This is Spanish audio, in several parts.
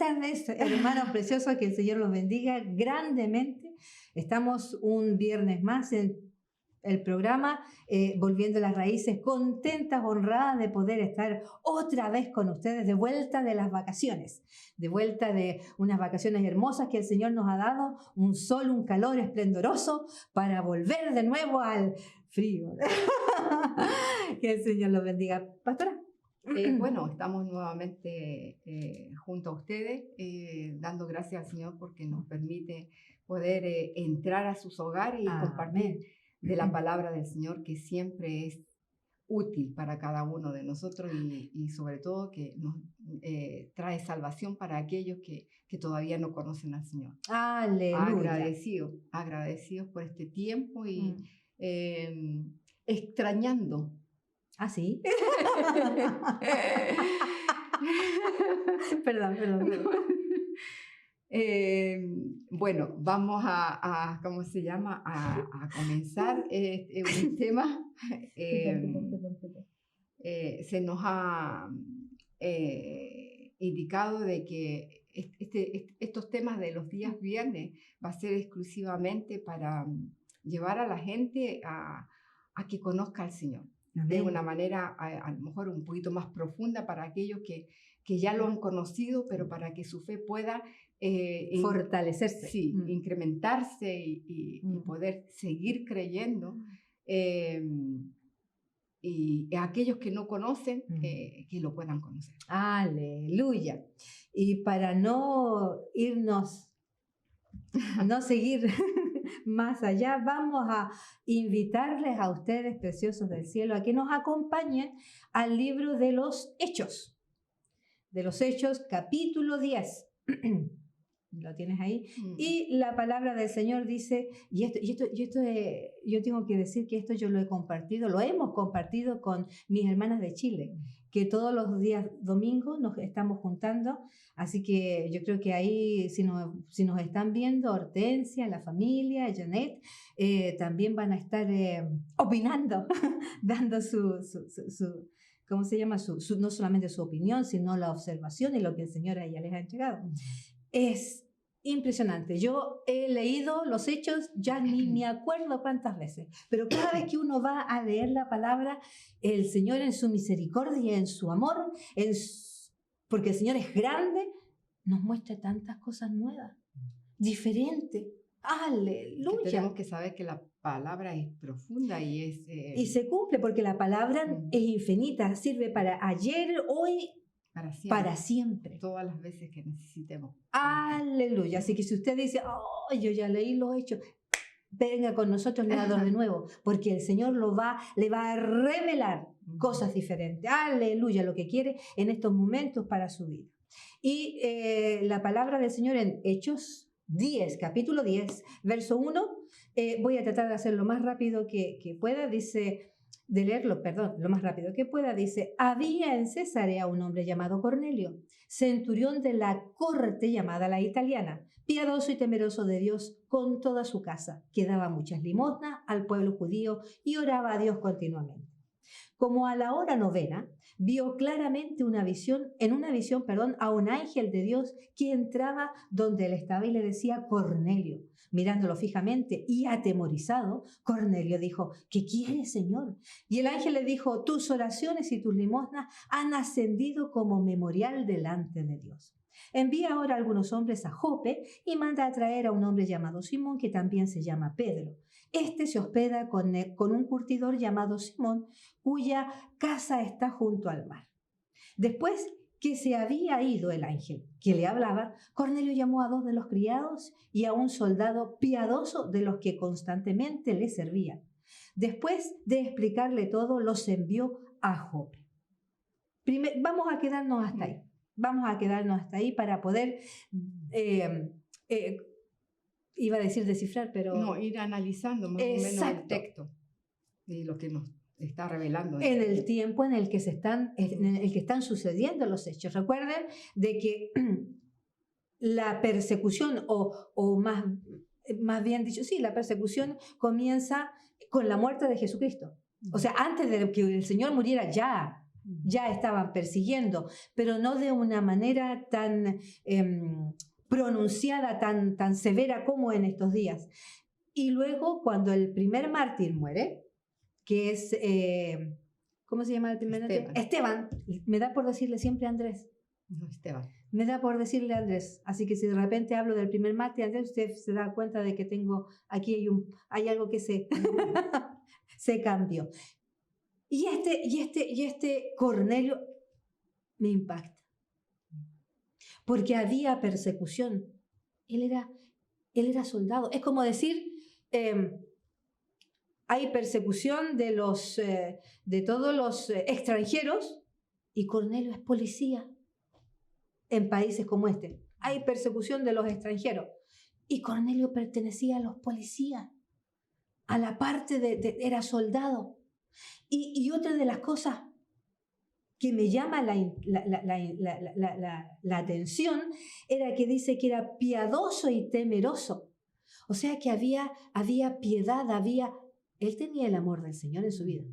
tardes, hermanos preciosos, que el Señor los bendiga grandemente. Estamos un viernes más en el programa Volviendo a las Raíces, contentas, honradas de poder estar otra vez con ustedes, de vuelta de las vacaciones, de vuelta de unas vacaciones hermosas que el Señor nos ha dado, un sol, un calor esplendoroso para volver de nuevo al frío. Que el Señor los bendiga. Pastora. Bueno, estamos nuevamente junto a ustedes, dando gracias al Señor porque nos permite poder entrar a sus hogares y compartir de la palabra del Señor, que siempre es útil para cada uno de nosotros y sobre todo que nos trae salvación para aquellos que todavía no conocen al Señor. Aleluya. Agradecidos por este tiempo y extrañando. ¿Ah, sí? Perdón. Bueno, vamos a ¿cómo se llama? A comenzar un tema. Se nos ha indicado de que estos temas de los días viernes va a ser exclusivamente para llevar a la gente a que conozca al Señor. Amén. De una manera a lo mejor un poquito más profunda para aquellos que ya lo han conocido, pero para que su fe pueda fortalecerse, sí, incrementarse y poder seguir creyendo, y a aquellos que no conocen, que lo puedan conocer. Aleluya. Y para no irnos, no seguir más allá, vamos a invitarles a ustedes, preciosos del cielo, a que nos acompañen al libro de los Hechos. De los Hechos, capítulo 10. ¿Lo tienes ahí? Y la palabra del Señor dice, y esto yo tengo que decir que esto yo lo hemos compartido con mis hermanas de Chile, que todos los días domingos nos estamos juntando, así que yo creo que ahí, si nos están viendo, Hortensia, la familia, Janet, también van a estar opinando, dando su ¿cómo se llama? No solamente su opinión, sino la observación y lo que el Señor a ella les ha entregado. Es impresionante. Yo he leído los Hechos, ya ni me acuerdo cuántas veces, pero cada vez que uno va a leer la palabra, el Señor en su misericordia, en su amor, porque el Señor es grande, nos muestra tantas cosas nuevas, diferentes. ¡Aleluya! Que tenemos que saber que la palabra es profunda y es... Y se cumple porque la palabra es infinita, sirve para ayer, hoy, para siempre. Todas las veces que necesitemos. ¡Aleluya! Así que si usted dice, oh, yo ya leí los Hechos, venga con nosotros, leador, de nuevo, porque el Señor le va a revelar cosas diferentes. ¡Aleluya! Lo que quiere en estos momentos para su vida. Y la palabra del Señor en Hechos 10, capítulo 10, verso 1, voy a tratar de hacer lo más rápido que pueda, dice... de leerlo, perdón, lo más rápido que pueda, dice, había en Cesarea un hombre llamado Cornelio, centurión de la corte llamada la italiana, piadoso y temeroso de Dios con toda su casa, que daba muchas limosnas al pueblo judío y oraba a Dios continuamente. Como a la hora novena, vio claramente en una visión, a un ángel de Dios que entraba donde él estaba y le decía, Cornelio. Mirándolo fijamente y atemorizado, Cornelio dijo, ¿qué quieres, Señor? Y el ángel le dijo, tus oraciones y tus limosnas han ascendido como memorial delante de Dios. Envía ahora a algunos hombres a Jope y manda a traer a un hombre llamado Simón, que también se llama Pedro. Este se hospeda con un curtidor llamado Simón, cuya casa está junto al mar. Después que se había ido el ángel que le hablaba, Cornelio llamó a 2 de los criados y a un soldado piadoso de los que constantemente le servían. Después de explicarle todo, los envió a Jope. Vamos a quedarnos hasta ahí. Vamos a quedarnos hasta ahí para poder, iba a decir descifrar, pero... No, ir analizando más o menos el texto y lo que nos está revelando. En el tiempo en el que están sucediendo los hechos. Recuerden de que la persecución, o más bien dicho, sí, la persecución comienza con la muerte de Jesucristo. O sea, antes de que el Señor muriera ya ya estaban persiguiendo, pero no de una manera tan pronunciada, tan severa como en estos días. Y luego, cuando el primer mártir muere, que es, ¿cómo se llama el primer mártir? Esteban. Me da por decirle siempre Andrés. No, Esteban. Me da por decirle Andrés. Así que si de repente hablo del primer mártir, Andrés, usted se da cuenta de que aquí hay algo que se cambió. Y este Cornelio me impacta. Porque había persecución. Él era soldado. Es como decir, hay persecución de todos los extranjeros, y Cornelio es policía en países como este. Hay persecución de los extranjeros, y Cornelio pertenecía a los policías, a la parte era soldado. Y otra de las cosas que me llama la atención era que dice que era piadoso y temeroso. O sea que había piedad, él tenía el amor del Señor en su vida.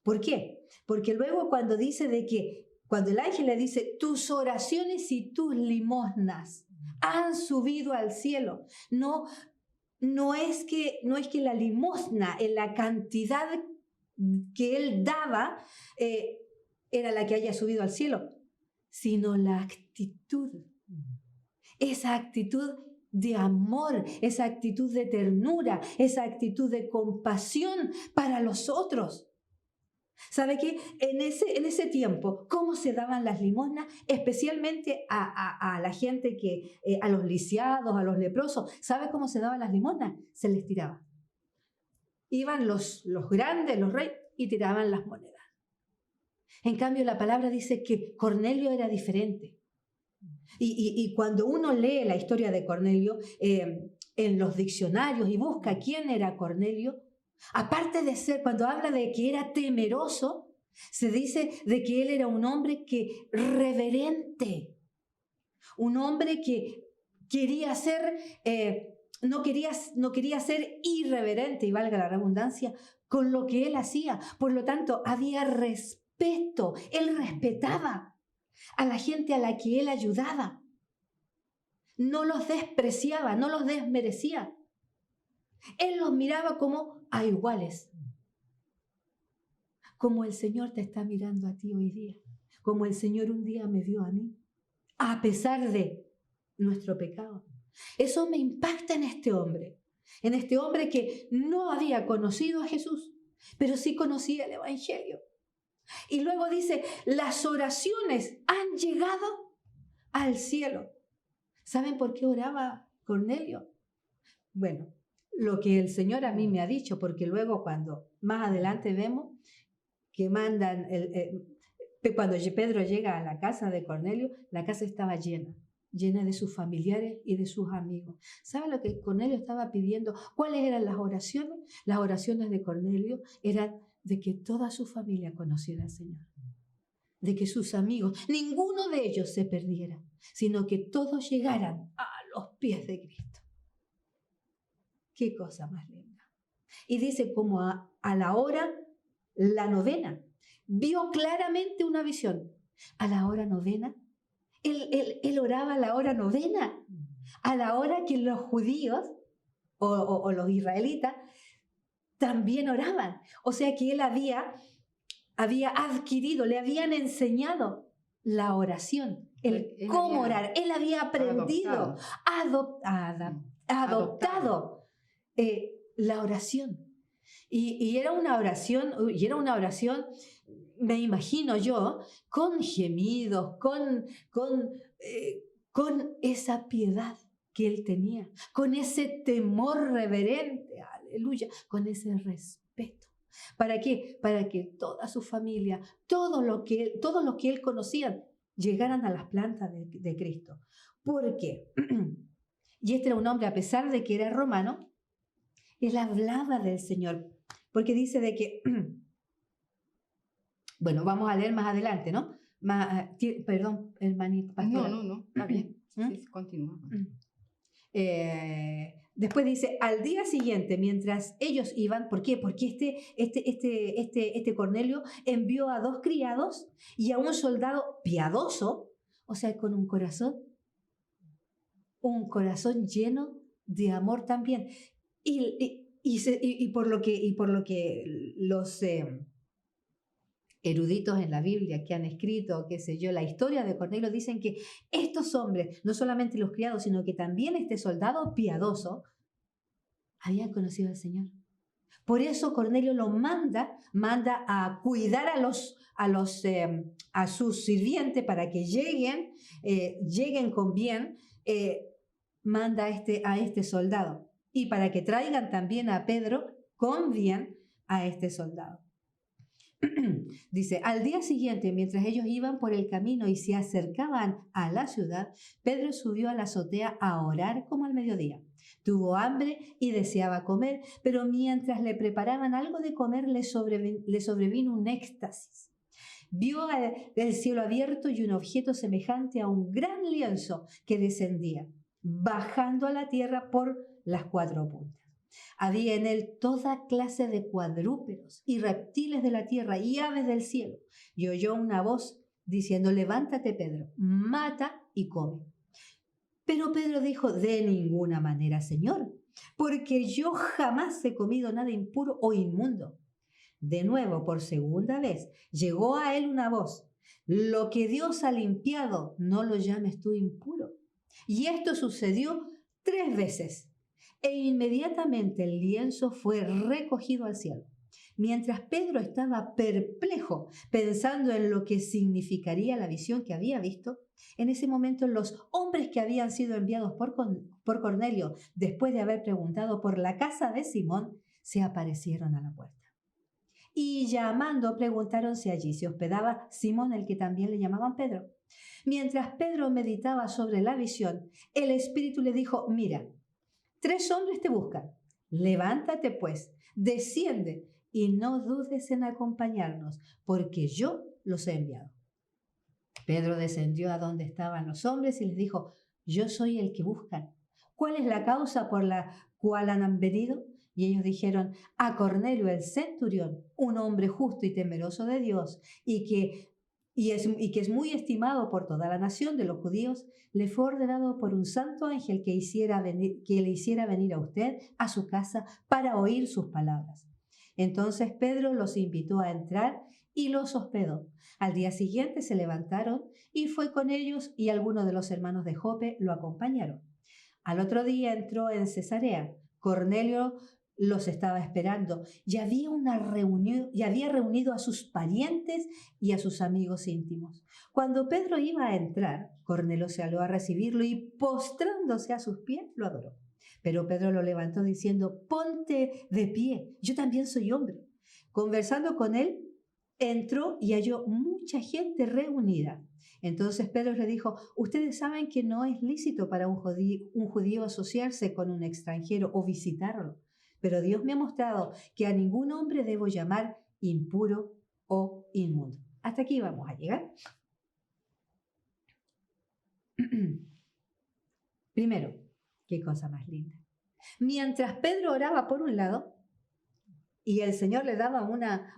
¿Por qué? Porque luego cuando el ángel le dice, tus oraciones y tus limosnas han subido al cielo. No es que la limosna, en la cantidad que él daba, era la que haya subido al cielo, sino la actitud. Esa actitud de amor, esa actitud de ternura, esa actitud de compasión para los otros. ¿Sabe qué? En ese tiempo, ¿cómo se daban las limosnas? Especialmente a la gente a los lisiados, a los leprosos. ¿Sabe cómo se daban las limosnas? Se les tiraba. Iban los grandes, los reyes, y tiraban las monedas. En cambio, la palabra dice que Cornelio era diferente. Y cuando uno lee la historia de Cornelio en los diccionarios y busca quién era Cornelio, aparte de ser, cuando habla de que era temeroso, se dice de que él era un hombre reverente, un hombre que quería ser, no quería ser irreverente, y valga la redundancia, con lo que él hacía. Por lo tanto, había respeto. Él respetaba a la gente a la que él ayudaba. No los despreciaba, no los desmerecía. Él los miraba como a iguales. Como el Señor te está mirando a ti hoy día. Como el Señor un día me vio a mí. A pesar de nuestro pecado. Eso me impacta en este hombre. En este hombre que no había conocido a Jesús, pero sí conocía el Evangelio. Y luego dice, las oraciones han llegado al cielo. ¿Saben por qué oraba Cornelio? Bueno, lo que el Señor a mí me ha dicho, porque luego cuando más adelante vemos que mandan, cuando Pedro llega a la casa de Cornelio, la casa estaba llena de sus familiares y de sus amigos. ¿Saben lo que Cornelio estaba pidiendo? ¿Cuáles eran las oraciones? Las oraciones de Cornelio eran de que toda su familia conociera al Señor, de que sus amigos, ninguno de ellos se perdiera, sino que todos llegaran a los pies de Cristo. Qué cosa más linda. Y dice como a la hora, la novena, vio claramente una visión. A la hora novena, él oraba a la hora novena, a la hora que los judíos o los israelitas también oraban. O sea que él había adquirido, le habían enseñado la oración, cómo orar. Él había aprendido, adoptado la oración. Y era una oración, me imagino yo, con gemidos, con esa piedad que él tenía, con ese temor reverente, aleluya, con ese respeto. ¿Para qué? Para que toda su familia, todos los que él conocía, llegaran a las plantas de Cristo. ¿Por qué? Y este era un hombre, a pesar de que era romano, él hablaba del Señor, porque dice de que, bueno, vamos a leer más adelante, ¿no? Perdón, hermanito. No, está bien. Sí, continúa. Después dice, al día siguiente, mientras ellos iban, ¿por qué? Porque este Cornelio envió a 2 criados y a un soldado piadoso, o sea, con un corazón lleno de amor también. Y por lo que los eruditos en la Biblia que han escrito, qué sé yo, la historia de Cornelio, dicen que estos hombres, no solamente los criados, sino que también este soldado piadoso, habían conocido al Señor. Por eso Cornelio lo manda a cuidar a sus sirvientes para que lleguen con bien, manda a este soldado y para que traigan también a Pedro con bien a este soldado. Dice, al día siguiente, mientras ellos iban por el camino y se acercaban a la ciudad, Pedro subió a la azotea a orar como al mediodía. Tuvo hambre y deseaba comer, pero mientras le preparaban algo de comer le sobrevino un éxtasis. Vio el cielo abierto y un objeto semejante a un gran lienzo que descendía, bajando a la tierra por las 4 puntas. Había en él toda clase de cuadrúpedos y reptiles de la tierra y aves del cielo. Y oyó una voz diciendo, levántate, Pedro, mata y come. Pero Pedro dijo, de ninguna manera, Señor, porque yo jamás he comido nada impuro o inmundo. De nuevo, por segunda vez, llegó a él una voz, lo que Dios ha limpiado, no lo llames tú impuro. Y esto sucedió 3 veces. E inmediatamente el lienzo fue recogido al cielo. Mientras Pedro estaba perplejo pensando en lo que significaría la visión que había visto, en ese momento los hombres que habían sido enviados por Cornelio, después de haber preguntado por la casa de Simón, se aparecieron a la puerta. Y llamando preguntaron si allí se hospedaba Simón, el que también le llamaban Pedro. Mientras Pedro meditaba sobre la visión, el Espíritu le dijo, mira, 3 hombres te buscan. Levántate pues, desciende y no dudes en acompañarnos, porque yo los he enviado. Pedro descendió a donde estaban los hombres y les dijo, yo soy el que buscan. ¿Cuál es la causa por la cual han venido? Y ellos dijeron, a Cornelio el centurión, un hombre justo y temeroso de Dios, y que es muy estimado por toda la nación de los judíos, le fue ordenado por un santo ángel que le hiciera venir a usted a su casa para oír sus palabras. Entonces Pedro los invitó a entrar y los hospedó. Al día siguiente se levantaron y fue con ellos, y algunos de los hermanos de Jope lo acompañaron. Al otro día entró en Cesarea. Cornelio los estaba esperando y había reunido a sus parientes y a sus amigos íntimos. Cuando Pedro iba a entrar, Cornelio salió a recibirlo y postrándose a sus pies lo adoró. Pero Pedro lo levantó diciendo, ponte de pie, yo también soy hombre. Conversando con él, entró y halló mucha gente reunida. Entonces Pedro le dijo, ustedes saben que no es lícito para un judío asociarse con un extranjero o visitarlo. Pero Dios me ha mostrado que a ningún hombre debo llamar impuro o inmundo. Hasta aquí vamos a llegar. Primero, qué cosa más linda. Mientras Pedro oraba por un lado y el Señor le daba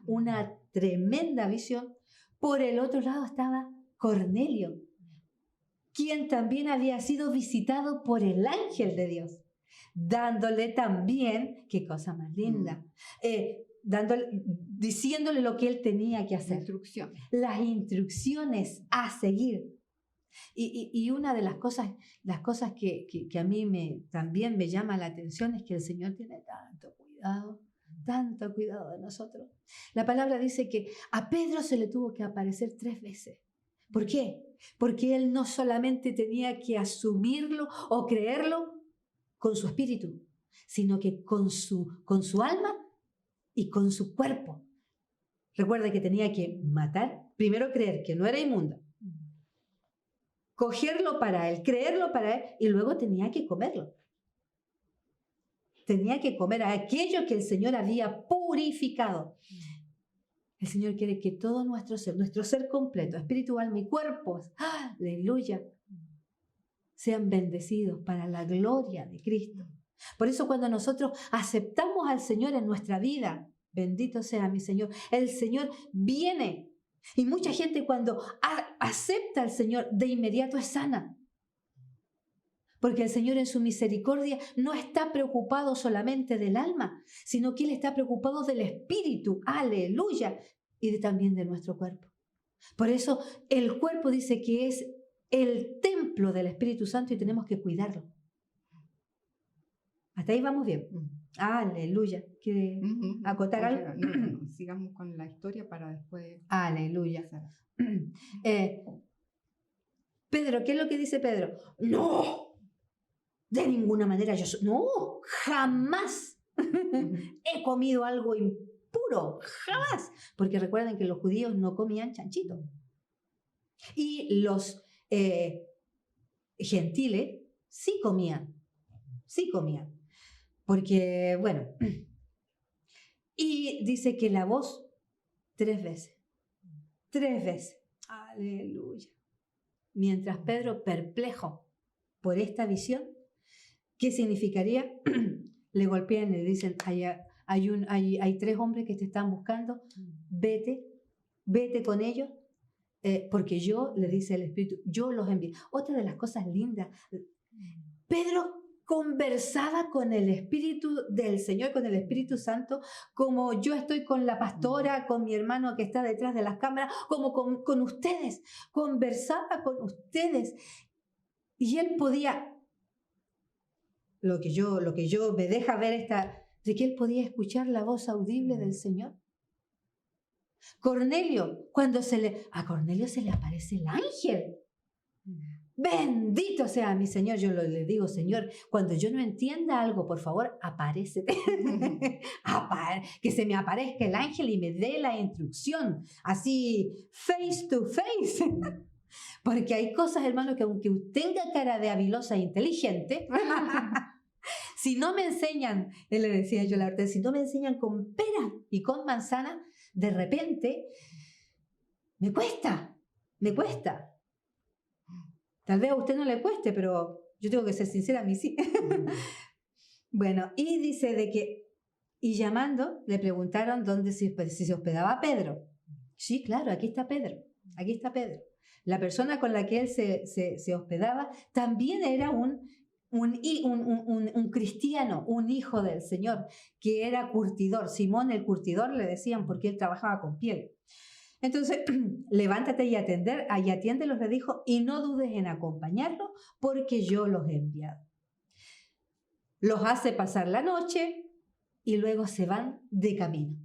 una tremenda visión, por el otro lado estaba Cornelio, quien también había sido visitado por el ángel de Dios, dándole también, qué cosa más linda, diciéndole lo que él tenía que hacer. Las instrucciones a seguir. Y una de las cosas que a mí también me llama la atención es que el Señor tiene tanto cuidado de nosotros. La palabra dice que a Pedro se le tuvo que aparecer 3 veces. ¿Por qué? Porque él no solamente tenía que asumirlo o creerlo con su espíritu, sino que con su alma y con su cuerpo. Recuerda que tenía que matar, primero creer que no era inmundo, cogerlo para él, creerlo para él, y luego tenía que comerlo. Tenía que comer aquello que el Señor había purificado. El Señor quiere que todo nuestro ser completo, espíritu, alma y cuerpo, aleluya, sean bendecidos para la gloria de Cristo. Por eso cuando nosotros aceptamos al Señor en nuestra vida, bendito sea mi Señor, el Señor viene. Y mucha gente cuando acepta al Señor, de inmediato es sana. Porque el Señor en su misericordia no está preocupado solamente del alma, sino que Él está preocupado del espíritu, aleluya, y también de nuestro cuerpo. Por eso el cuerpo dice que es el templo del Espíritu Santo y tenemos que cuidarlo. Hasta ahí vamos bien. Aleluya. ¿Quiere acotar algo? No, sigamos con la historia para después. Aleluya. Pedro, ¿qué es lo que dice Pedro? ¡No! De ninguna manera no, jamás he comido algo impuro, jamás. Porque recuerden que los judíos no comían chanchito. Y los gentiles sí comían. Porque, bueno, y dice que la voz 3 veces. Aleluya. Mientras Pedro, perplejo por esta visión, ¿qué significaría? Le golpean y le dicen, hay 3 hombres que te están buscando, vete con ellos, porque yo, le dice el Espíritu, yo los envío. Otra de las cosas lindas, Pedro conversaba con el Espíritu del Señor, con el Espíritu Santo, como yo estoy con la pastora, con mi hermano que está detrás de las cámaras, como con ustedes, conversaba con ustedes. Y él podía, lo que yo me deja ver de que él podía escuchar la voz audible del Señor. Cornelio, a Cornelio se le aparece el ángel. Bendito sea mi Señor. Yo le digo, Señor, cuando yo no entienda algo, por favor, aparécete. Que se me aparezca el ángel y me dé la instrucción, así, face to face. Porque hay cosas, hermano, que aunque tenga cara de habilosa e inteligente, si no me enseñan, él le decía yo la verdad, si no me enseñan con pera y con manzana, de repente, me cuesta. Tal vez a usted no le cueste, pero yo tengo que ser sincera, a mí sí. Bueno, y dice y llamando, le preguntaron dónde si se hospedaba Pedro. Sí, claro, aquí está Pedro. La persona con la que él se hospedaba también era un cristiano, un hijo del Señor, que era curtidor. Simón el curtidor le decían porque él trabajaba con piel. Entonces, levántate y atiéndelos, le dijo, y no dudes en acompañarlos, porque yo los he enviado. Los hace pasar la noche y luego se van de camino.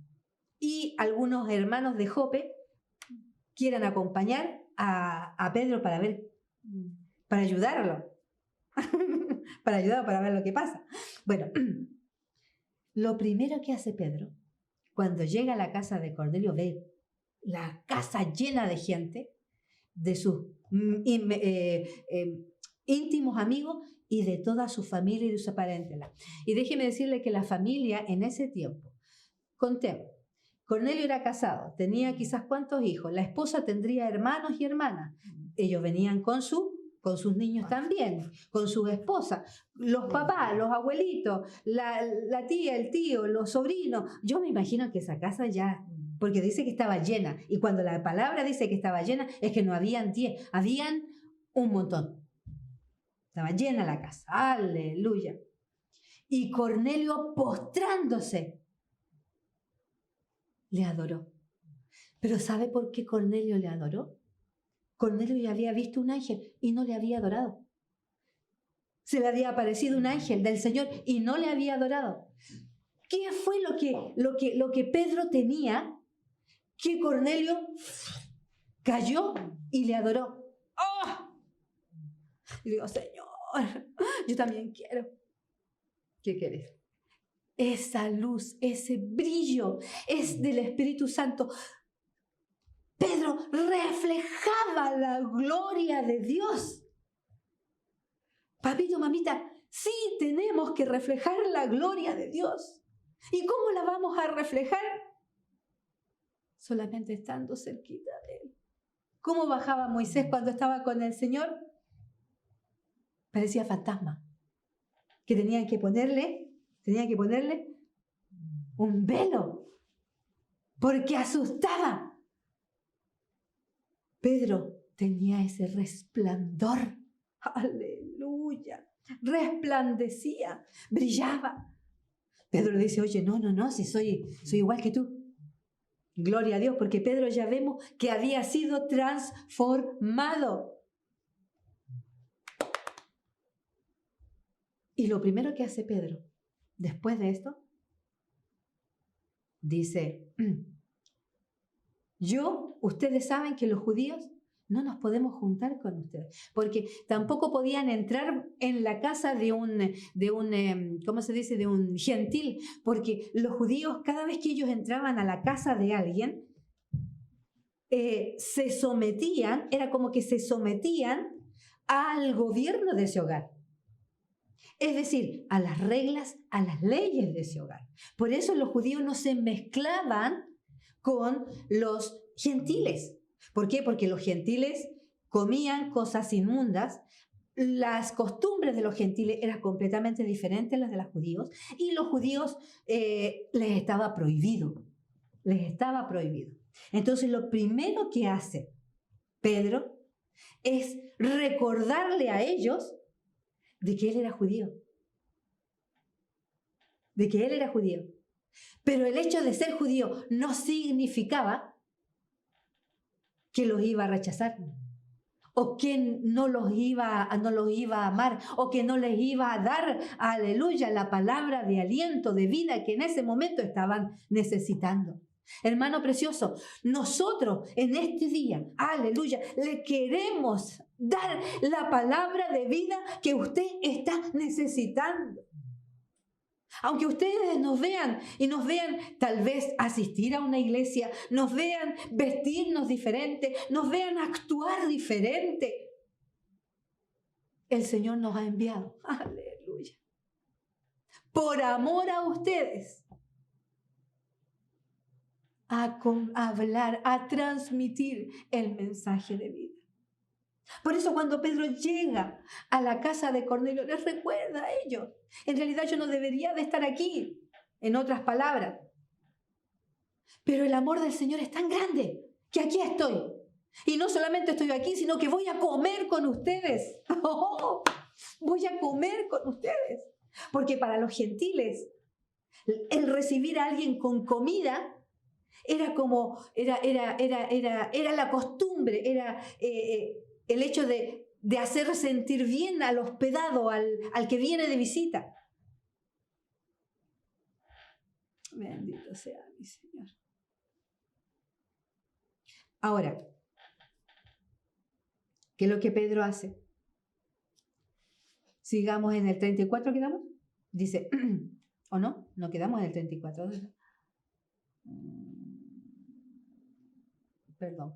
Y algunos hermanos de Jope quieren acompañar a Pedro para ayudarlo, para ver lo que pasa. Bueno, lo primero que hace Pedro, cuando llega a la casa de Cornelio, ve la casa llena de gente, de sus íntimos amigos y de toda su familia y de su parentela. Y déjeme decirle que la familia en ese tiempo, contemos, Cornelio era casado, tenía quizás cuántos hijos, la esposa tendría hermanos y hermanas, ellos venían con sus niños también, con sus esposas, los papás, los abuelitos, la tía, el tío, los sobrinos. Yo me imagino que esa casa ya, porque dice que estaba llena, y cuando la palabra dice que estaba llena, es que no habían 10, habían un montón. Estaba llena la casa, aleluya. Y Cornelio, postrándose, le adoró. Pero ¿sabe por qué Cornelio le adoró? Cornelio ya había visto un ángel y no le había adorado. Se le había aparecido un ángel del Señor y no le había adorado. ¿Qué fue lo que Pedro tenía que Cornelio cayó y le adoró? ¡Oh! Y digo, Señor, yo también quiero. ¿Qué quieres? Esa luz, ese brillo es del Espíritu Santo. Pedro reflejaba la gloria de Dios. Papito, mamita, sí tenemos que reflejar la gloria de Dios. ¿Y cómo la vamos a reflejar? Solamente estando cerquita de Él. ¿Cómo bajaba Moisés cuando estaba con el Señor? Parecía fantasma. que tenían que ponerle un velo, porque asustaba. Pedro tenía ese resplandor. Aleluya. Resplandecía, brillaba. Pedro le dice, oye, no, si soy igual que tú. Gloria a Dios, porque Pedro ya vemos que había sido transformado. Y lo primero que hace Pedro, después de esto, dice, ustedes saben que los judíos no nos podemos juntar con ustedes, porque tampoco podían entrar en la casa de un ¿cómo se dice? De un gentil, porque los judíos, cada vez que ellos entraban a la casa de alguien, se sometían, era como que se sometían al gobierno de ese hogar. Es decir, a las reglas, a las leyes de ese hogar. Por eso los judíos no se mezclaban con los gentiles. ¿Por qué? Porque los gentiles comían cosas inmundas, las costumbres de los gentiles eran completamente diferentes a las de los judíos, y los judíos les estaba prohibido. Entonces lo primero que hace Pedro es recordarle a ellos de que él era judío. Pero el hecho de ser judío no significaba que los iba a rechazar, o que no los iba a amar, o que no les iba a dar, aleluya, la palabra de aliento, de vida que en ese momento estaban necesitando. Hermano precioso, nosotros en este día, aleluya, le queremos dar la palabra de vida que usted está necesitando. Aunque ustedes nos vean y nos vean tal vez asistir a una iglesia, nos vean vestirnos diferente, nos vean actuar diferente, el Señor nos ha enviado, aleluya, por amor a ustedes, a hablar, a transmitir el mensaje de vida. Por eso cuando Pedro llega a la casa de Cornelio, les recuerda a ellos, en realidad yo no debería de estar aquí, en otras palabras, pero el amor del Señor es tan grande que aquí estoy. Y no solamente estoy aquí, sino que voy a comer con ustedes. Oh, voy a comer con ustedes. Porque para los gentiles, el recibir a alguien con comida era como, era la costumbre, era el hecho de hacer sentir bien al hospedado, al que viene de visita. Bendito sea mi Señor. Ahora, ¿qué es lo que Pedro hace? Sigamos en el 34, ¿quedamos? Dice, ¿o no? No quedamos en el 34. Perdón.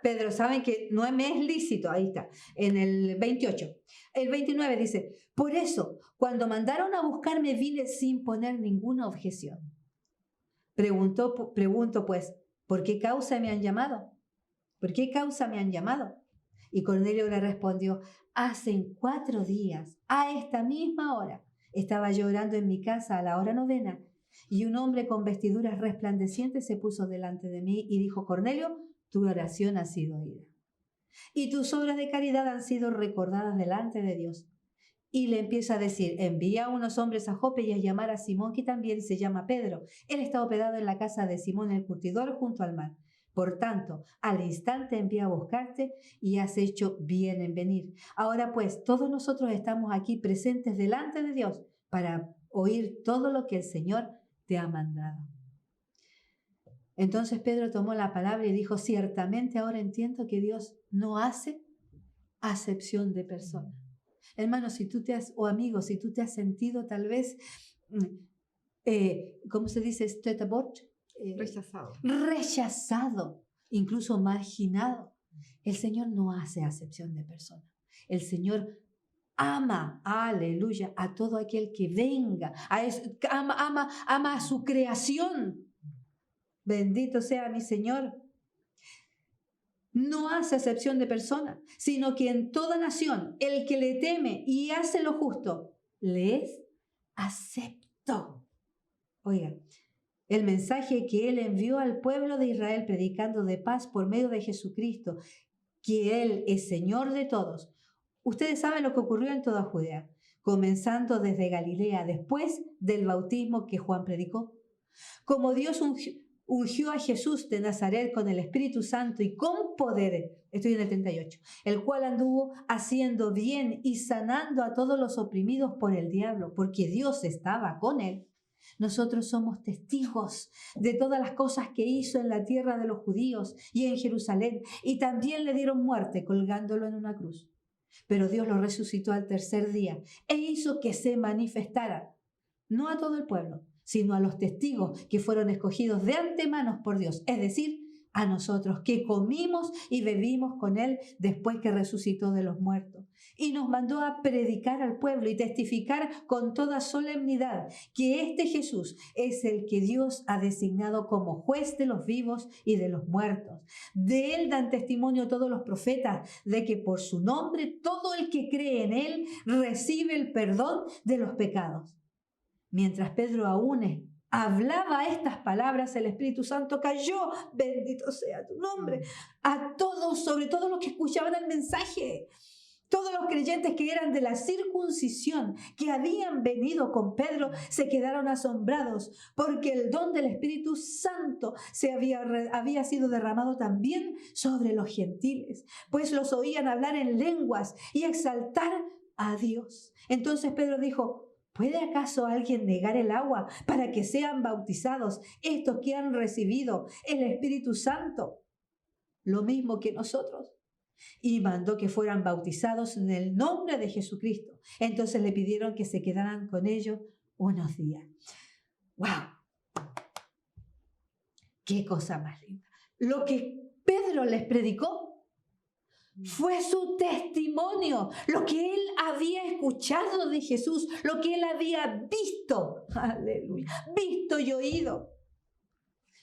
Pedro, saben que no me es lícito, ahí está, en el 28. El 29 dice, por eso, cuando mandaron a buscarme, vine sin poner ninguna objeción. Pregunto pues, ¿por qué causa me han llamado? Y Cornelio le respondió, hace 4 días, a esta misma hora, estaba yo orando en mi casa a la hora 9, y un hombre con vestiduras resplandecientes se puso delante de mí y dijo, Cornelio, tu oración ha sido oída, y tus obras de caridad han sido recordadas delante de Dios. Y le empieza a decir, envía a unos hombres a Jope y a llamar a Simón, que también se llama Pedro. Él está hospedado en la casa de Simón el curtidor junto al mar. Por tanto, al instante envía a buscarte y has hecho bien en venir. Ahora pues, todos nosotros estamos aquí presentes delante de Dios para oír todo lo que el Señor te ha mandado. Entonces Pedro tomó la palabra y dijo, ciertamente ahora entiendo que Dios no hace acepción de personas. Hermano, si tú te has sentido tal vez, ¿cómo se dice? Rechazado, incluso marginado. El Señor no hace acepción de personas. El Señor ama, aleluya, a todo aquel que venga, ama a su creación. Bendito sea mi Señor. no hace acepción de persona, sino que en toda nación el que le teme y hace lo justo, le es acepto. Oiga, el mensaje que Él envió al pueblo de Israel predicando de paz por medio de Jesucristo, que Él es Señor de todos. Ustedes saben lo que ocurrió en toda Judea, comenzando desde Galilea, después del bautismo que Juan predicó. Como Dios ungió a Jesús de Nazaret con el Espíritu Santo y con poder, estoy en el 38, el cual anduvo haciendo bien y sanando a todos los oprimidos por el diablo, porque Dios estaba con él. Nosotros somos testigos de todas las cosas que hizo en la tierra de los judíos y en Jerusalén, y también le dieron muerte colgándolo en una cruz. Pero Dios lo resucitó al tercer día e hizo que se manifestara, no a todo el pueblo, sino a los testigos que fueron escogidos de antemano por Dios, es decir, a nosotros que comimos y bebimos con Él después que resucitó de los muertos. Y nos mandó a predicar al pueblo y testificar con toda solemnidad que este Jesús es el que Dios ha designado como juez de los vivos y de los muertos. De Él dan testimonio todos los profetas de que por su nombre todo el que cree en Él recibe el perdón de los pecados. Mientras Pedro aún hablaba estas palabras, el Espíritu Santo cayó, bendito sea tu nombre, a todos, sobre todo los que escuchaban el mensaje. Todos los creyentes que eran de la circuncisión, que habían venido con Pedro, se quedaron asombrados porque el don del Espíritu Santo había sido derramado también sobre los gentiles, pues los oían hablar en lenguas y exaltar a Dios. Entonces Pedro dijo: ¿puede acaso alguien negar el agua para que sean bautizados estos que han recibido el Espíritu Santo, lo mismo que nosotros? Y mandó que fueran bautizados en el nombre de Jesucristo. Entonces le pidieron que se quedaran con ellos unos días. ¡Wow! ¡Qué cosa más linda! Lo que Pedro les predicó fue su testimonio, lo que él había escuchado de Jesús, lo que él había visto, aleluya, visto y oído.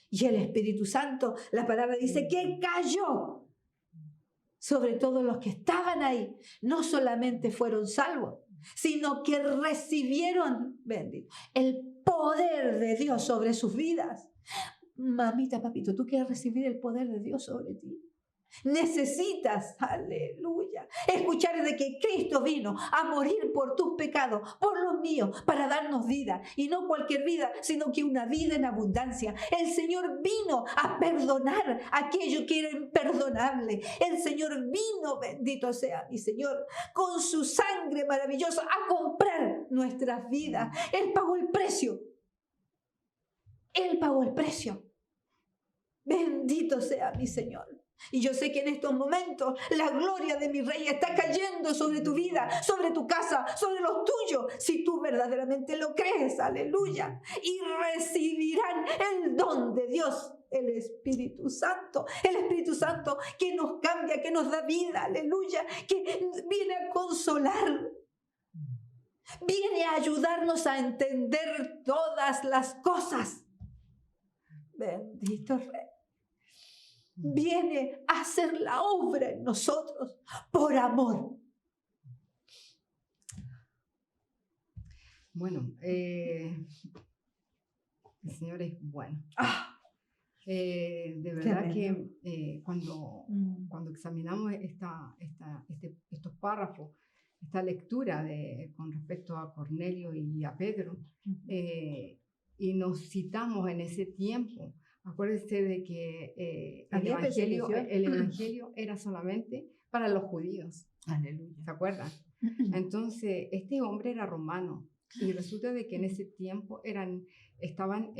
Y el Espíritu Santo, la palabra dice que cayó sobre todos los que estaban ahí. No solamente fueron salvos, sino que recibieron, bendito, el poder de Dios sobre sus vidas. Mamita, papito, ¿tú quieres recibir el poder de Dios sobre ti? Necesitas, aleluya, escuchar de que Cristo vino a morir por tus pecados, por los míos, para darnos vida. Y no cualquier vida, sino que una vida en abundancia. El Señor vino a perdonar aquello que era imperdonable. El Señor vino, bendito sea mi Señor, con su sangre maravillosa a comprar nuestras vidas. Él pagó el precio. Él pagó el precio. Bendito sea mi Señor. Y yo sé que en estos momentos la gloria de mi Rey está cayendo sobre tu vida, sobre tu casa, sobre los tuyos, si tú verdaderamente lo crees, aleluya. Y recibirán el don de Dios, el Espíritu Santo que nos cambia, que nos da vida, aleluya, que viene a consolar, viene a ayudarnos a entender todas las cosas. Bendito Rey. Viene a hacer la obra en nosotros por amor. Bueno, el Señor es bueno. De verdad que cuando examinamos estos párrafos, esta lectura con respecto a Cornelio y a Pedro, y nos citamos en ese tiempo, acuérdense de que el evangelio era solamente para los judíos. Aleluya. ¿Se acuerdan? Entonces, este hombre era romano y resulta de que en ese tiempo estaban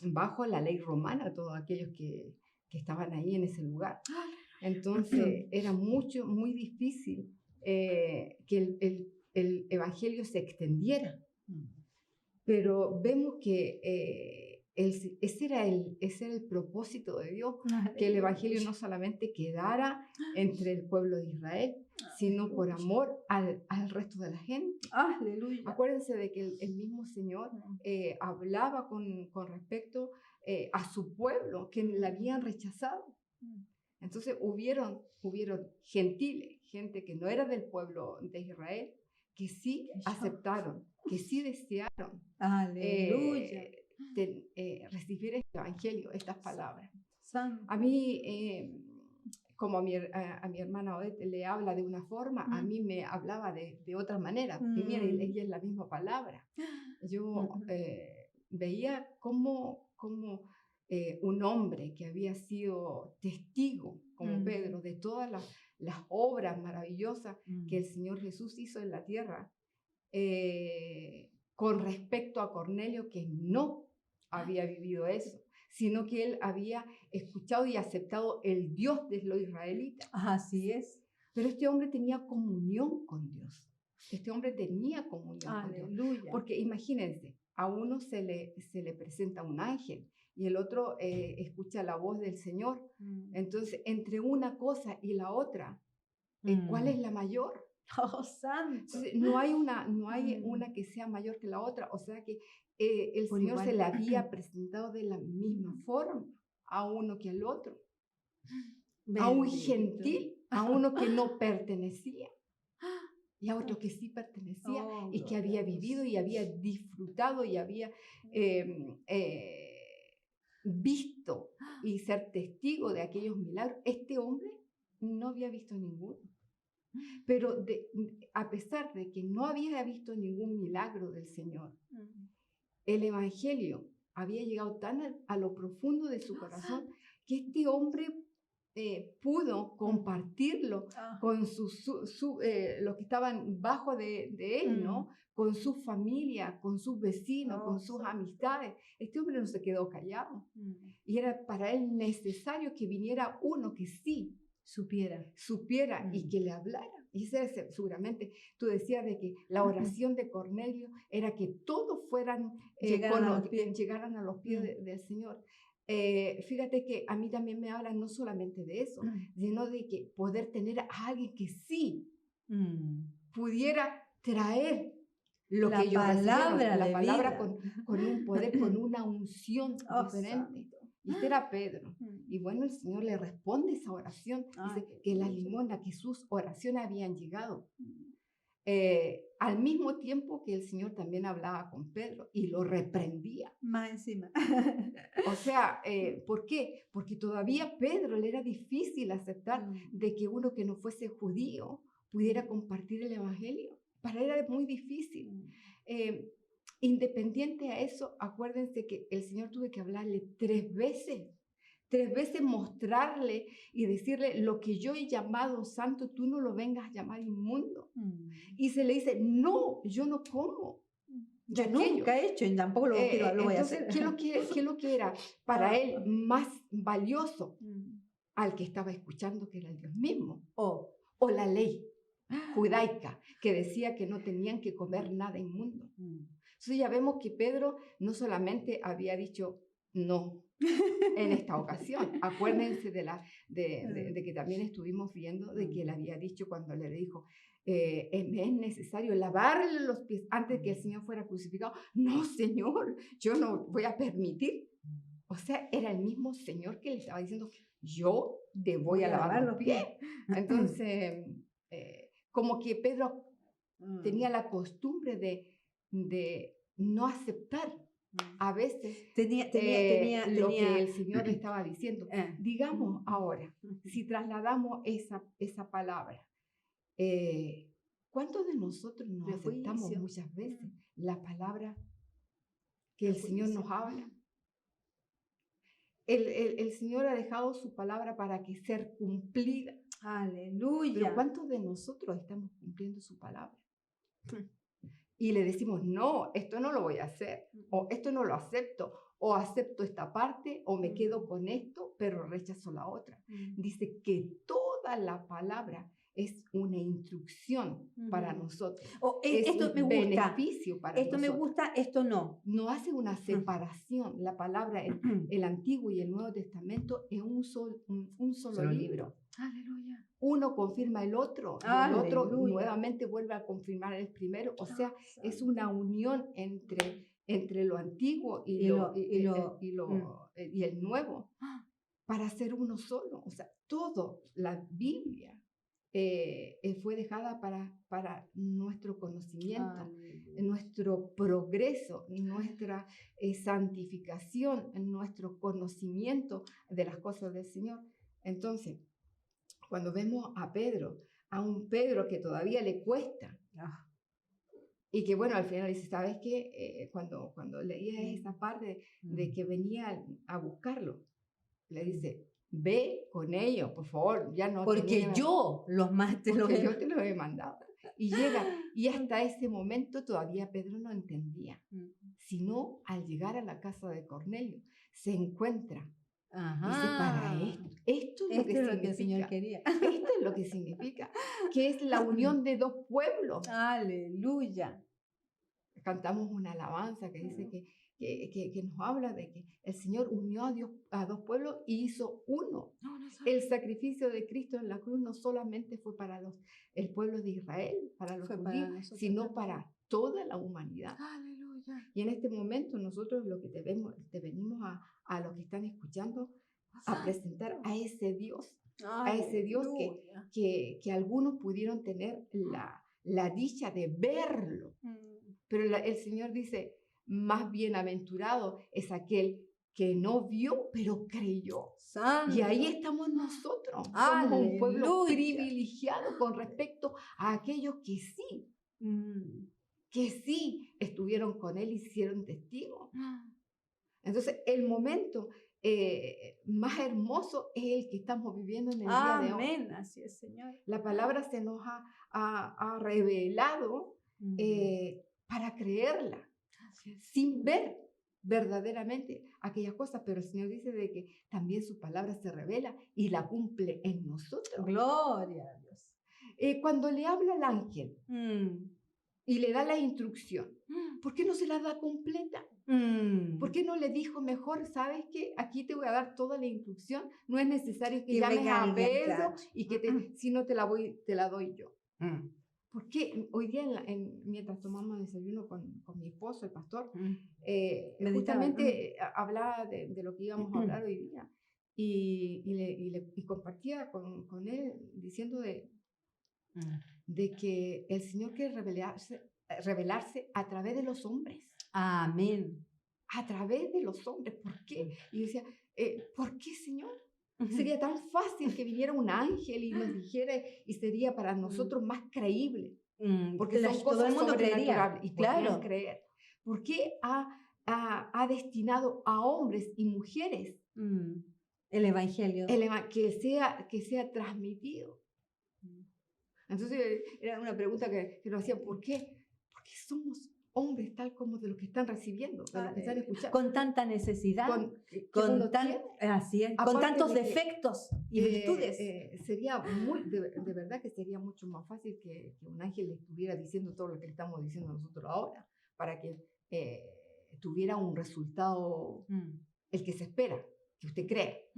bajo la ley romana todos aquellos que estaban ahí en ese lugar. Entonces, era muy difícil que el evangelio se extendiera. Pero vemos que ese era el propósito de Dios, que el evangelio no solamente quedara entre el pueblo de Israel, sino por amor al resto de la gente. Aleluya. Acuérdense de que el mismo Señor hablaba con respecto a su pueblo, que le habían rechazado. Entonces hubieron gentiles, gente que no era del pueblo de Israel, que sí aceptaron, que sí desearon Aleluya. recibir este evangelio, estas palabras. Santo. A mí, como a mi hermana Odette le habla de una forma, a mí me hablaba de otra manera. Y mira, ella es la misma palabra. Yo veía cómo un hombre que había sido testigo, como Pedro, de todas las obras maravillosas que el Señor Jesús hizo en la tierra, con respecto a Cornelio, que no había vivido eso, sino que él había escuchado y aceptado el Dios de los israelitas. Así es. Pero este hombre tenía comunión con Dios. Este hombre tenía comunión con Dios. Porque imagínense, a uno se le presenta un ángel y el otro escucha la voz del Señor. Entonces, entre una cosa y la otra, ¿cuál es la mayor? Oh, santo. Entonces, no hay una que sea mayor que la otra. O sea que el Por Señor igual. se le había presentado de la misma forma a uno que al otro. Bendito. A un gentil, a uno que no pertenecía y a otro que sí pertenecía y que había vivido y había disfrutado y había visto y ser testigo de aquellos milagros. Este hombre no había visto ninguno. Pero a pesar de que no había visto ningún milagro del Señor, el Evangelio había llegado tan a lo profundo de su corazón que este hombre pudo compartirlo con los que estaban bajo de él, ¿no? Con su familia, con sus vecinos, con sus amistades. Este hombre no se quedó callado. Y era para él necesario que viniera uno que sí supiera y que le hablara. Y ese seguramente, tú decías de que la oración de Cornelio era que todos llegaran a los pies del Señor. Fíjate que a mí también me hablan no solamente de eso, sino de que poder tener a alguien que sí pudiera traer lo que ellos recibieron, la palabra con un poder, con una unción diferente. Y este era Pedro. Y bueno, el Señor le responde esa oración. Dice que la limosna, que sus oraciones habían llegado. Al mismo tiempo que el Señor también hablaba con Pedro y lo reprendía. Más encima. O sea, ¿por qué? Porque todavía Pedro le era difícil aceptar de que uno que no fuese judío pudiera compartir el Evangelio. Para él era muy difícil. Independiente a eso, acuérdense que el Señor tuvo que hablarle 3 veces. 3 veces mostrarle y decirle: lo que yo he llamado santo, tú no lo vengas a llamar inmundo. Y se le dice: no, yo no como. Yo nunca he hecho y tampoco lo voy a hacer. ¿Qué es lo que era para él más valioso? Al que estaba escuchando, que era el Dios mismo. O la ley judaica, que decía que no tenían que comer nada inmundo. Entonces ya vemos que Pedro no solamente había dicho no en esta ocasión. Acuérdense de que también estuvimos viendo de que él había dicho cuando le dijo: me es necesario lavarle los pies antes de que el Señor fuera crucificado. No, Señor, yo no voy a permitir. O sea, era el mismo Señor que le estaba diciendo: yo te voy a lavar los pies. Entonces, como que Pedro tenía la costumbre de no aceptar a veces lo que el Señor le estaba diciendo. Digamos ahora, si trasladamos esa palabra, ¿cuántos de nosotros nos aceptamos muchas veces la palabra que el Señor nos habla? El Señor ha dejado su palabra para que sea cumplida. Aleluya. Pero ¿cuántos de nosotros estamos cumpliendo su palabra? Y le decimos: no, esto no lo voy a hacer, o esto no lo acepto, o acepto esta parte, o me quedo con esto, pero rechazo la otra. Dice que toda la palabra es una instrucción para nosotros. Esto me gusta. Beneficio para esto nosotros. Me gusta, esto no. No hace una separación. La palabra, el Antiguo y el Nuevo Testamento, es un solo libro. Aleluya. Uno confirma el otro, y el otro nuevamente vuelve a confirmar el primero. O sea, es una unión entre lo antiguo y el nuevo. para ser uno solo. O sea, toda la Biblia fue dejada para nuestro conocimiento, nuestro progreso, nuestra santificación, nuestro conocimiento de las cosas del Señor. Entonces, cuando vemos a un Pedro que todavía le cuesta, y que bueno, al final dice, ¿sabes qué? Cuando leía esta parte de que venía a buscarlo, le dice, ve con ellos, por favor, ya no. Porque yo te los he mandado. Y llega, y hasta ese momento todavía Pedro no entendía, sino al llegar a la casa de Cornelio, se encuentra. Dice, para esto es lo que el Señor quería. Esto es lo que significa, que es la unión de dos pueblos. Aleluya. Cantamos una alabanza que dice que nos habla de que el Señor unió a dos pueblos y hizo uno. El sacrificio de Cristo en la cruz no solamente fue para el pueblo de Israel, para los judíos, sino para toda la humanidad. Aleluya. Y en este momento nosotros lo que te venimos a los que están escuchando a presentar a ese Dios, que algunos pudieron tener la dicha de verlo. Pero el Señor dice, más bienaventurado es aquel que no vio, pero creyó. Santo. Y ahí estamos nosotros. Somos un pueblo privilegiado con respecto a aquellos que sí estuvieron con Él y hicieron testigos. Entonces, el momento más hermoso es el que estamos viviendo en el día de hoy. Amén, así es, Señor. La palabra se nos ha revelado para creerla, sin ver verdaderamente aquellas cosas, pero el Señor dice de que también su palabra se revela y la cumple en nosotros. Gloria a Dios. Cuando le habla al ángel y le da la instrucción, ¿por qué no se la da completa? ¿Por qué no le dijo mejor, sabes qué? Aquí te voy a dar toda la instrucción, no es necesario que llames a Pedro y si no te la doy yo? Porque hoy día, mientras tomamos desayuno con mi esposo, el pastor, justamente hablaba de lo que íbamos a hablar hoy día y compartía con él diciendo de que el Señor quiere revelarse a través de los hombres. Amén. A través de los hombres. ¿Por qué? Y yo decía, ¿por qué, Señor? Sería tan fácil que viniera un ángel y nos dijera, y sería para nosotros más creíble. Porque son cosas sobrenaturales y podrían creer. ¿Por qué ha destinado a hombres y mujeres el evangelio que sea transmitido? Entonces era una pregunta que nos hacían, ¿por qué? Porque somos hombres tal como de los que están recibiendo, de los que están escuchando. Con tanta necesidad, con tantos defectos y virtudes. Sería de verdad que sería mucho más fácil que un ángel le estuviera diciendo todo lo que le estamos diciendo nosotros ahora, para que tuviera un resultado, el que se espera, que usted cree.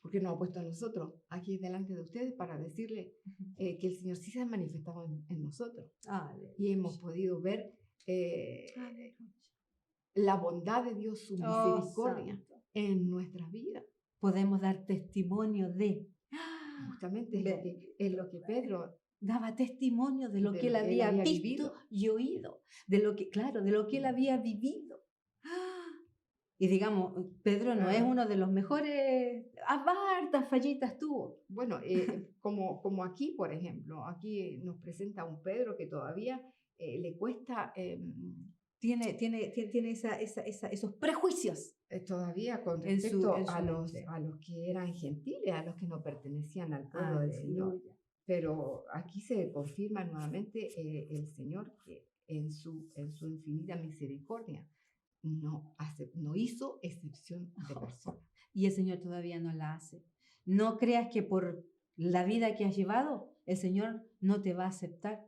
Porque nos ha puesto a nosotros aquí delante de ustedes para decirle que el Señor sí se ha manifestado en nosotros. Y hemos podido ver la bondad de Dios, su misericordia en nuestras vidas. Podemos dar testimonio de... Justamente es lo que Pedro daba testimonio de lo que él había visto y oído, de lo que él había vivido. Y digamos, Pedro no es uno de los mejores, hartas fallitas tuvo. Bueno, como aquí, por ejemplo, aquí nos presenta un Pedro que todavía le cuesta... Tiene esos prejuicios. Todavía con respecto a los que eran gentiles, a los que no pertenecían al pueblo del Señor. Pero aquí se confirma nuevamente el Señor que en su infinita misericordia no hizo excepción de personas. Y el Señor todavía no la hace. No creas que por la vida que has llevado, el Señor no te va a aceptar,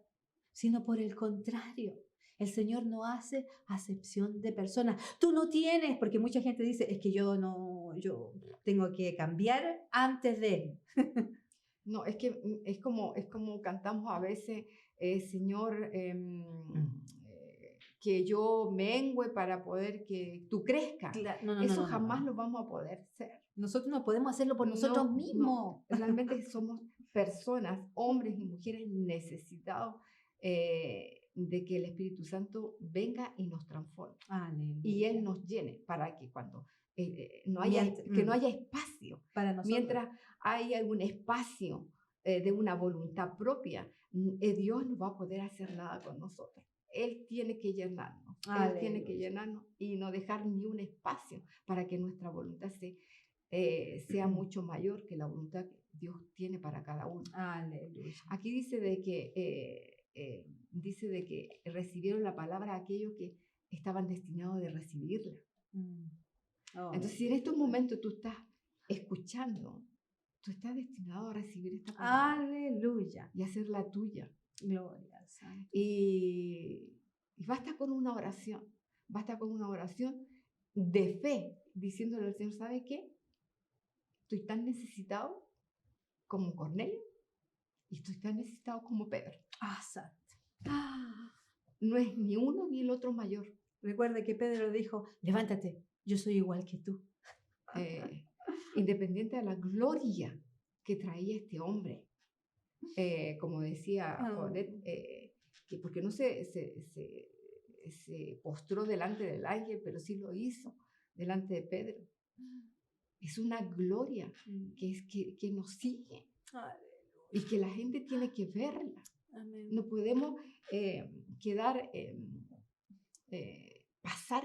sino por el contrario. El Señor no hace acepción de personas. Tú no tienes, porque mucha gente dice, es que yo tengo que cambiar antes de... No, es que es como cantamos a veces, Señor, que yo mengüe para poder que tú crezcas. No, Eso jamás lo vamos a poder ser. Nosotros no podemos hacerlo por nosotros mismos. Realmente somos personas, hombres y mujeres necesitados de que el Espíritu Santo venga y nos transforme. Aleluya. Y Él nos llene para que cuando no haya espacio, para nosotros. Mientras hay algún espacio de una voluntad propia, Dios no va a poder hacer nada con nosotros. Él tiene que llenarnos. Aleluya. Él tiene que llenarnos y no dejar ni un espacio para que nuestra voluntad sea mucho mayor que la voluntad que Dios tiene para cada uno. Aleluya. Aquí dice de que recibieron la palabra aquellos que estaban destinados de recibirla. Entonces, si en estos momentos tú estás escuchando, tú estás destinado a recibir esta palabra. Aleluya. Y hacerla tuya. Gloria al Santo. Y basta con una oración. Basta con una oración de fe, diciéndole al Señor, ¿sabe qué? Estoy tan necesitado como Cornelio y estoy tan necesitado como Pedro. Santo. No es ni uno ni el otro mayor. Recuerde que Pedro dijo, levántate, yo soy igual que tú. Independiente de la gloria que traía este hombre. Como decía Odette, que porque no se postró delante del ángel, pero sí lo hizo delante de Pedro. Es una gloria que nos sigue. Y que la gente tiene que verla. Amén. No podemos pasar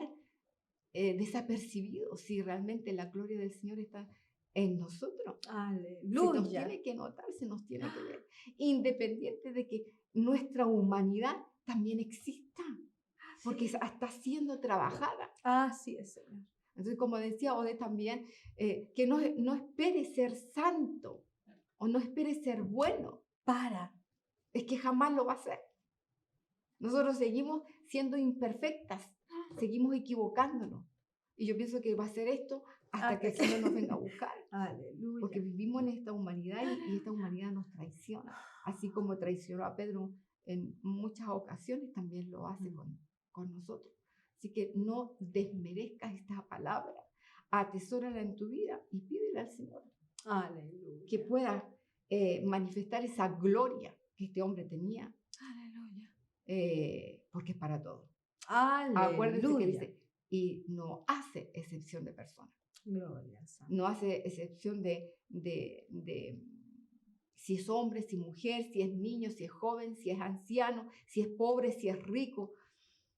desapercibidos si realmente la gloria del Señor está en nosotros. Aleluya. Se nos tiene que notar, se nos tiene que ver. Independiente de que nuestra humanidad también exista. Porque está siendo trabajada. Así es, Señor. Entonces, como decía Ode también, que no espere ser santo o no espere ser bueno. Es que jamás lo va a hacer. Nosotros seguimos siendo imperfectas, seguimos equivocándonos. Y yo pienso que va a ser esto hasta que el Señor nos venga a buscar. Aleluya. Porque vivimos en esta humanidad y esta humanidad nos traiciona. Así como traicionó a Pedro en muchas ocasiones, también lo hace con nosotros. Así que no desmerezcas esta palabra, atesórala en tu vida y pídele al Señor. Aleluya. Que pueda manifestar esa gloria que este hombre tenía. Aleluya. Porque es para todo. Aleluya. Acuérdense que dice, y no hace excepción de personas. Gloria al Santo. No hace excepción de si es hombre, si es mujer, si es niño, si es joven, si es anciano, si es pobre, si es rico.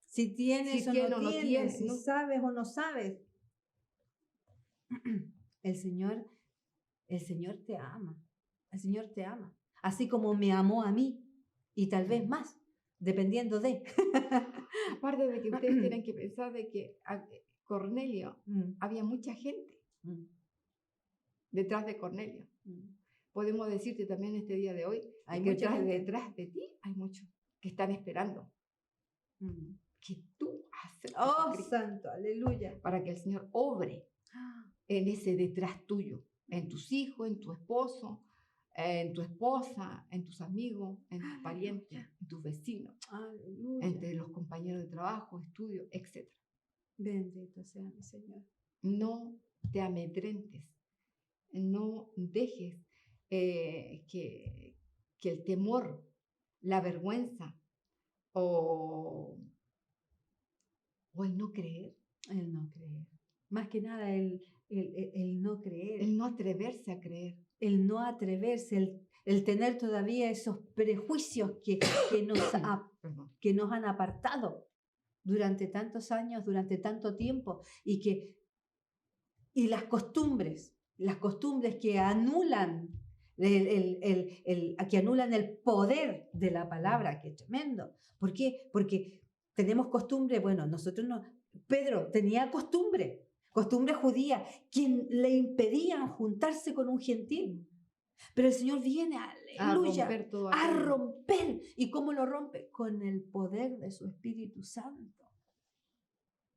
Si tienes o no tienes, si sabes o no sabes. El Señor te ama. El Señor te ama. Así como me amó a mí. Y tal vez más, dependiendo de. Aparte de que ustedes tienen que pensar de que Cornelio, había mucha gente detrás de Cornelio. Podemos decirte también este día de hoy, hay que mucha gente detrás de ti hay muchos que están esperando que tú haces. Santo, aleluya. Para que el Señor obre en ese detrás tuyo, en tus hijos, en tu esposo, en tu esposa, en tus amigos, en tus parientes, en tus vecinos, entre los compañeros de trabajo, estudio, etc. Bendito sea mi Señor. No te amedrentes, no dejes que el temor, la vergüenza o el no creer. El no creer. Más que nada el no creer. El no atreverse a creer. El no atreverse, el tener todavía esos prejuicios que nos han apartado durante tantos años, durante tanto tiempo, y las costumbres que anulan que anulan el poder de la palabra, que es tremendo. ¿Por qué? Porque tenemos costumbre, bueno, nosotros no, Pedro tenía costumbre judía, quien le impedían juntarse con un gentil. Pero el Señor viene, aleluya, a romper. ¿Y cómo lo rompe? Con el poder de su Espíritu Santo.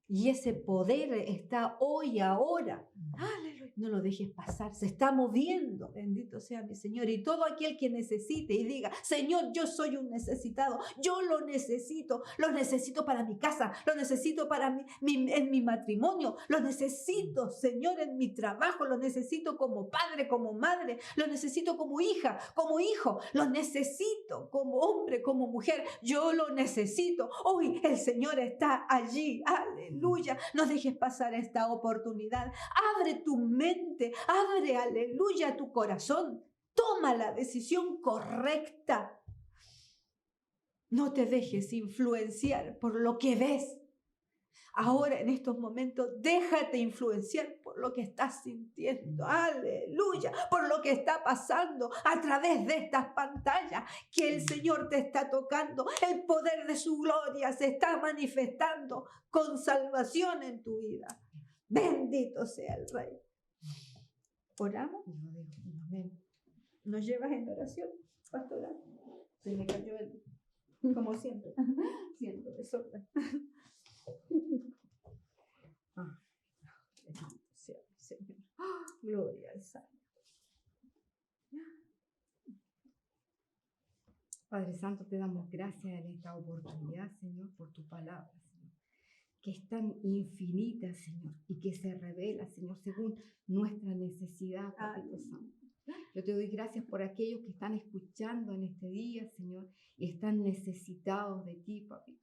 Y ese poder está hoy, ahora. Aleluya. No lo dejes pasar, se está moviendo. Bendito sea mi Señor. Y todo aquel que necesite y diga, Señor, yo soy un necesitado, yo lo necesito para mi casa, lo necesito para en mi matrimonio, lo necesito, Señor, en mi trabajo, lo necesito como padre, como madre, lo necesito como hija, como hijo, lo necesito como hombre, como mujer, yo lo necesito. Hoy el Señor está allí. Aleluya. No dejes pasar esta oportunidad. Abre tu mente, abre, aleluya, tu corazón. Toma la decisión correcta. No te dejes influenciar por lo que ves. Ahora, en estos momentos, déjate influenciar por lo que estás sintiendo. Aleluya. Por lo que está pasando a través de estas pantallas que el Señor te está tocando. El poder de su gloria se está manifestando con salvación en tu vida. Bendito sea el Rey. ¿Oramos? Amén. ¿Nos llevas en oración, pastora? Se me cayó el... Como siempre. Siento desorden. Señor. Gloria al Señor. Padre Santo, te damos gracias en esta oportunidad, Señor, por tu palabra, Señor, que es tan infinita, Señor, y que se revela, Señor, según nuestra necesidad, Padre Santo. Yo te doy gracias por aquellos que están escuchando en este día, Señor, y están necesitados de ti, Papito.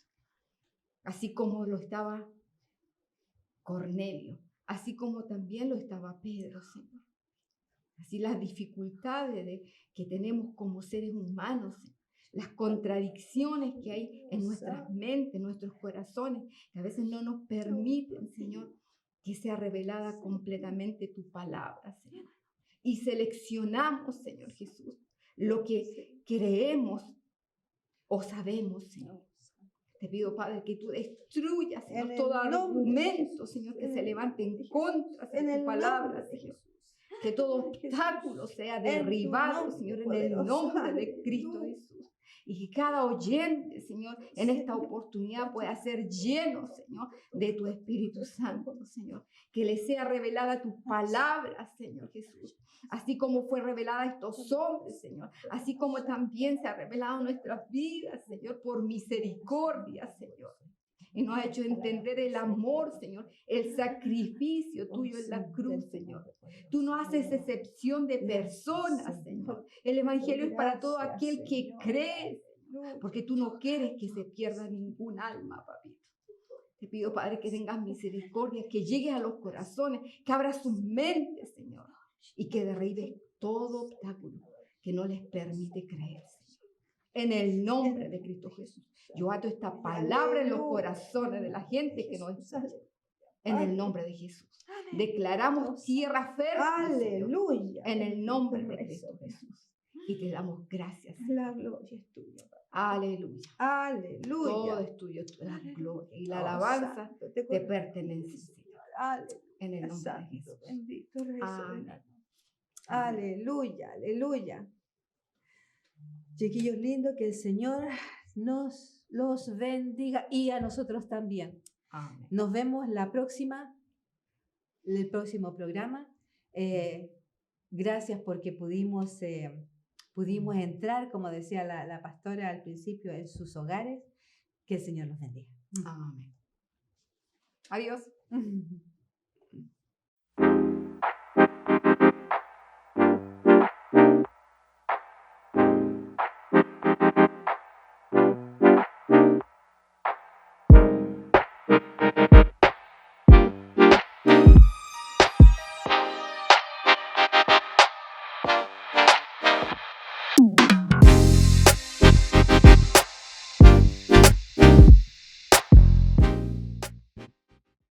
Así como lo estaba Cornelio, así como también lo estaba Pedro, Señor. Así las dificultades que tenemos como seres humanos, Señor, las contradicciones que hay en nuestras mentes, en nuestros corazones, que a veces no nos permiten, Señor, que sea revelada completamente tu palabra, Señor. Y seleccionamos, Señor Jesús, lo que creemos o sabemos, Señor. Te pido, Padre, que tú destruyas, Señor, todo argumento, Señor, que se levante en contra de tu palabra, Señor. Que todo obstáculo sea derribado, Señor, en el nombre de Cristo Jesús. Y que cada oyente, Señor, en esta oportunidad pueda ser lleno, Señor, de tu Espíritu Santo, Señor. Que le sea revelada tu palabra, Señor Jesús. Así como fue revelada a estos hombres, Señor. Así como también se ha revelado en nuestras vidas, Señor, por misericordia, Señor. Y nos ha hecho entender el amor, Señor, el sacrificio tuyo en la cruz, Señor. Tú no haces excepción de personas, Señor. El Evangelio es para todo aquel que cree, Señor, porque tú no quieres que se pierda ningún alma, papito. Te pido, Padre, que tengas misericordia, que llegues a los corazones, que abras sus mentes, Señor, y que derribes todo obstáculo que no les permite creer, Señor. En el nombre de Cristo Jesús. Yo ato esta palabra en los corazones de la gente que nos escucha. En el nombre de Jesús. Declaramos tierra fértil. Aleluya. En el nombre de Cristo Jesús. Y te damos gracias. La gloria es tuya. Aleluya. Aleluya. Todo es tuyo. La gloria y la alabanza te pertenece, Señor. En el nombre de Jesús. Bendito Rey. Amén. Aleluya, aleluya. Chiquillos lindos, que el Señor los bendiga y a nosotros también. Amén. Nos vemos el próximo programa. Gracias porque pudimos entrar, como decía la pastora al principio, en sus hogares. Que el Señor los bendiga. Amén. Adiós.